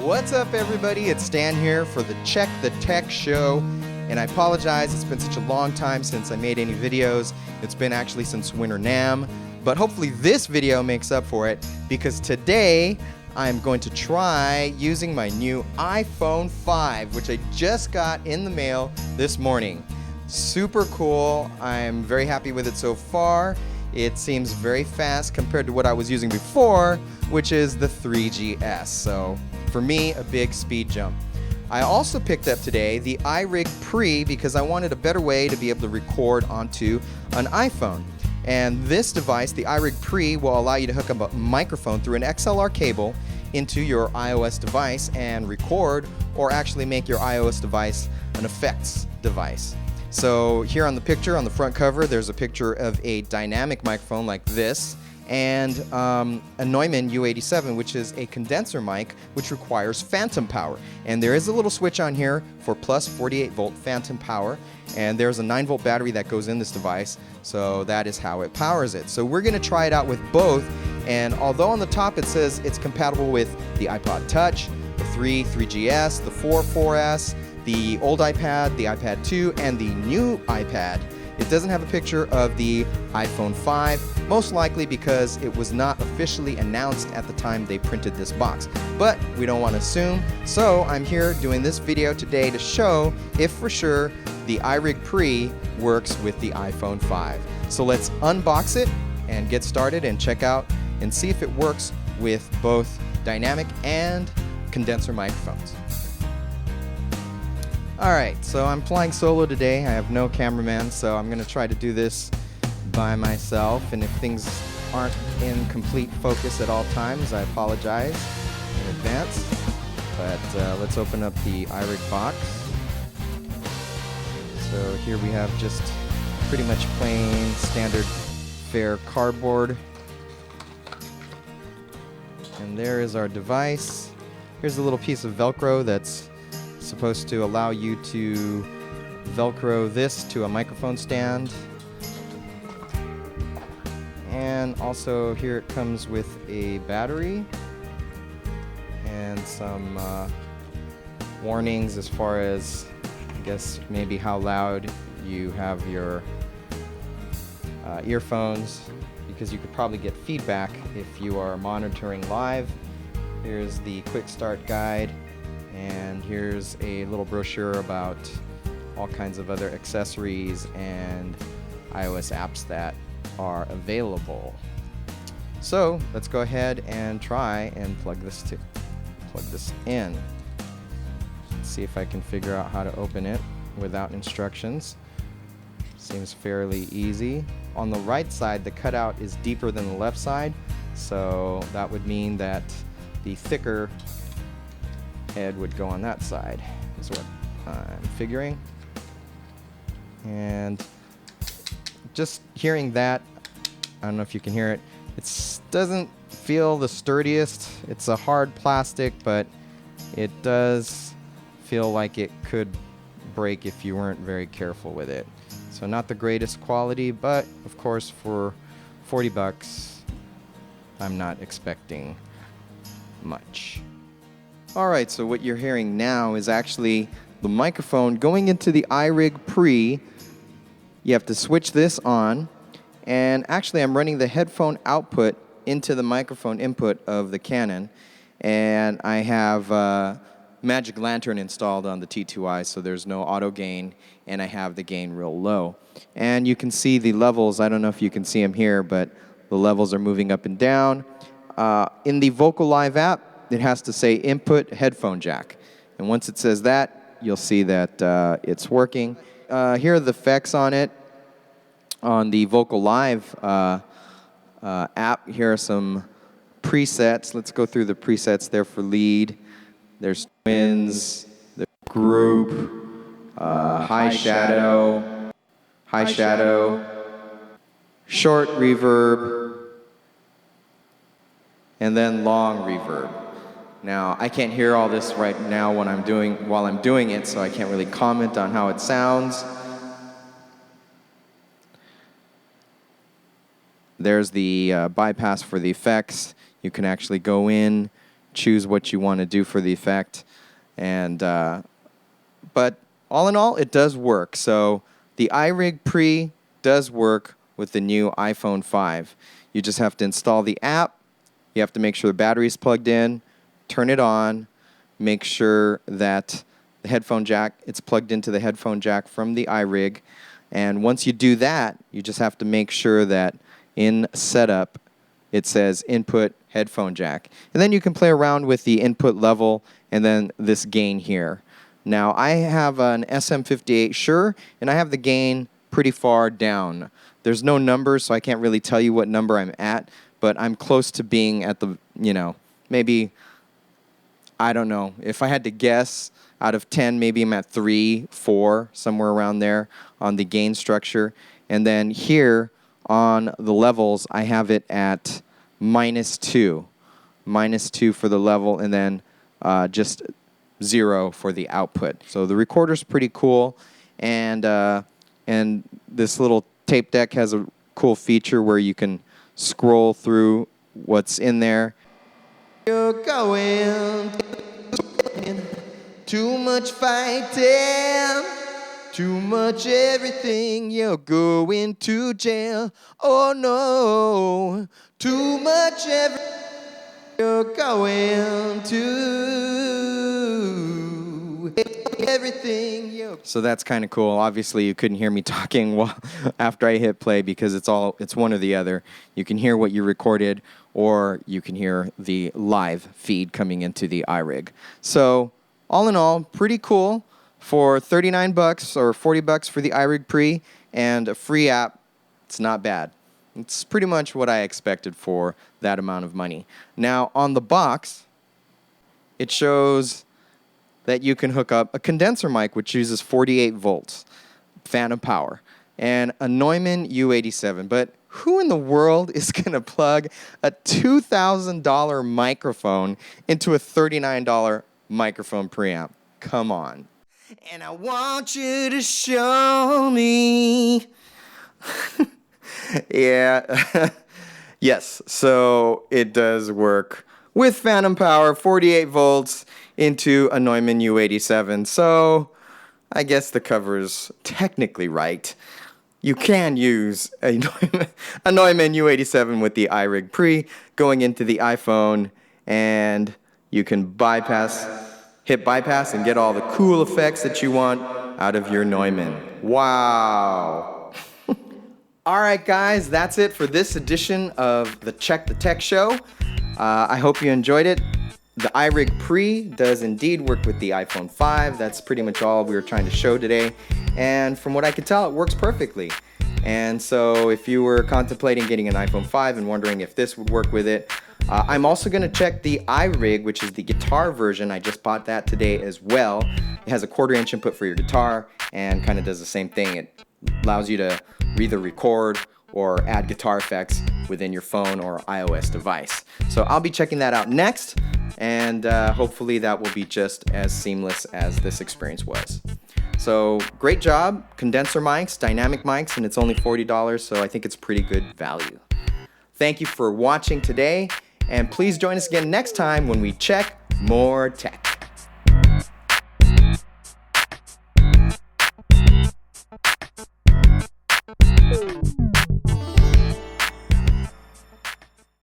What's up, everybody? It's Stan here for the Check the Tech show, and I apologize, it's been such a long time since I made any videos. It's been actually since Winter NAMM, but hopefully this video makes up for it, because today I'm going to try using my new iPhone 5, which I just got in the mail this morning. Super cool. I'm very happy with it so far. It seems very fast compared to what I was using before, which is the 3GS. So for me, a big speed jump. I also picked up today the iRig Pre because I wanted a better way to be able to record onto an iPhone. And this device, the iRig Pre, will allow you to hook up a microphone through an XLR cable into your iOS device and record, or actually make your iOS device an effects device. So here on the picture, on the front cover, there's a picture of a dynamic microphone like this, and a Neumann U87, which is a condenser mic, which requires phantom power. And there is a little switch on here for plus 48 volt phantom power, and there's a 9 volt battery that goes in this device, so that is how it powers it. So we're gonna try it out with both, and although on the top it says it's compatible with the iPod Touch, the 3GS, the 4S, the old iPad, the iPad 2, and the new iPad, it doesn't have a picture of the iPhone 5, most likely because it was not officially announced at the time they printed this box. But we don't want to assume, so I'm here doing this video today to show if for sure the iRig Pre works with the iPhone 5. So let's unbox it and get started and check out and see if it works with both dynamic and condenser microphones. Alright, so I'm flying solo today. I have no cameraman, so I'm going to try to do this by myself, and if things aren't in complete focus at all times, I apologize in advance. But let's open up the iRig box. So here we have just pretty much plain standard fare cardboard. And there is our device. Here's a little piece of Velcro that's supposed to allow you to Velcro this to a microphone stand. And also here it comes with a battery and some warnings as far as, I guess, maybe how loud you have your earphones, because you could probably get feedback if you are monitoring live. Here's the quick start guide. And here's a little brochure about all kinds of other accessories and iOS apps that are available. So let's go ahead and try and plug this in. Let's see if I can figure out how to open it without instructions. Seems fairly easy. On the right side, the cutout is deeper than the left side, so that would mean that the thicker head would go on that side, is what I'm figuring. And just hearing that, I don't know if you can hear it, it doesn't feel the sturdiest. It's a hard plastic, but it does feel like it could break if you weren't very careful with it. So not the greatest quality, but of course for 40 bucks, I'm not expecting much. Alright, so what you're hearing now is actually the microphone going into the iRig Pre. You have to switch this on, and actually I'm running the headphone output into the microphone input of the Canon, and I have Magic Lantern installed on the T2i, so there's no auto gain, and I have the gain real low. And you can see the levels. I don't know if you can see them here, but the levels are moving up and down. In the VocaLive app, it has to say input headphone jack. And once it says that, you'll see that it's working. Here are the effects on it. On the VocaLive app, here are some presets. Let's go through the presets there for lead. There's twins, the group, high shadow, short reverb, and then long reverb. Now, I can't hear all this right now while I'm doing it, so I can't really comment on how it sounds. There's the bypass for the effects. You can actually go in choose what you want to do for the effect. And but all in all, it does work. So the iRig Pre does work with the new iPhone 5. You just have to install the app. You have to make sure the battery is plugged in, turn it on, make sure that the headphone jack, it's plugged into the headphone jack from the iRig. And once you do that, you just have to make sure that in setup, it says input headphone jack. And then you can play around with the input level and then this gain here. Now, I have an SM58 Shure, and I have the gain pretty far down. There's no number, so I can't really tell you what number I'm at, but I'm close to being at the, maybe, I don't know. If I had to guess, out of 10, maybe I'm at 3, 4, somewhere around there on the gain structure. And then here on the levels, I have it at -2. -2 for the level, and then just 0 for the output. So the recorder's pretty cool, and this little tape deck has a cool feature where you can scroll through what's in there. You're going too much fighting, too much everything, you're going to jail. Oh no, too much everything, you're going to everything. So that's kind of cool. Obviously, you couldn't hear me talking after I hit play because it's one or the other. You can hear what you recorded, or you can hear the live feed coming into the iRig. So all in all, pretty cool for $39 or $40 for the iRig Pre and a free app. It's not bad. It's pretty much what I expected for that amount of money. Now, on the box, it shows that you can hook up a condenser mic, which uses 48 volts, phantom power, and a Neumann U87. But who in the world is going to plug a $2,000 microphone into a $39 microphone preamp? Come on. And I want you to show me. Yeah. Yes, so it does work with phantom power, 48 volts into a Neumann U87. So I guess the cover is technically right. You can use a Neumann U87 with the iRig Pre going into the iPhone, and you can hit bypass and get all the cool effects that you want out of your Neumann. Wow. All right, guys, that's it for this edition of the Check the Tech Show. I hope you enjoyed it. The iRig Pre does indeed work with the iPhone 5. That's pretty much all we were trying to show today. And from what I could tell, it works perfectly. And so if you were contemplating getting an iPhone 5 and wondering if this would work with it, I'm also going to check the iRig, which is the guitar version. I just bought that today as well. It has a 1/4 inch input for your guitar and kind of does the same thing. It allows you to either record or add guitar effects within your phone or iOS device. So I'll be checking that out next, and hopefully that will be just as seamless as this experience was. So great job, condenser mics, dynamic mics, and it's only $40, so I think it's pretty good value. Thank you for watching today, and please join us again next time when we check more tech.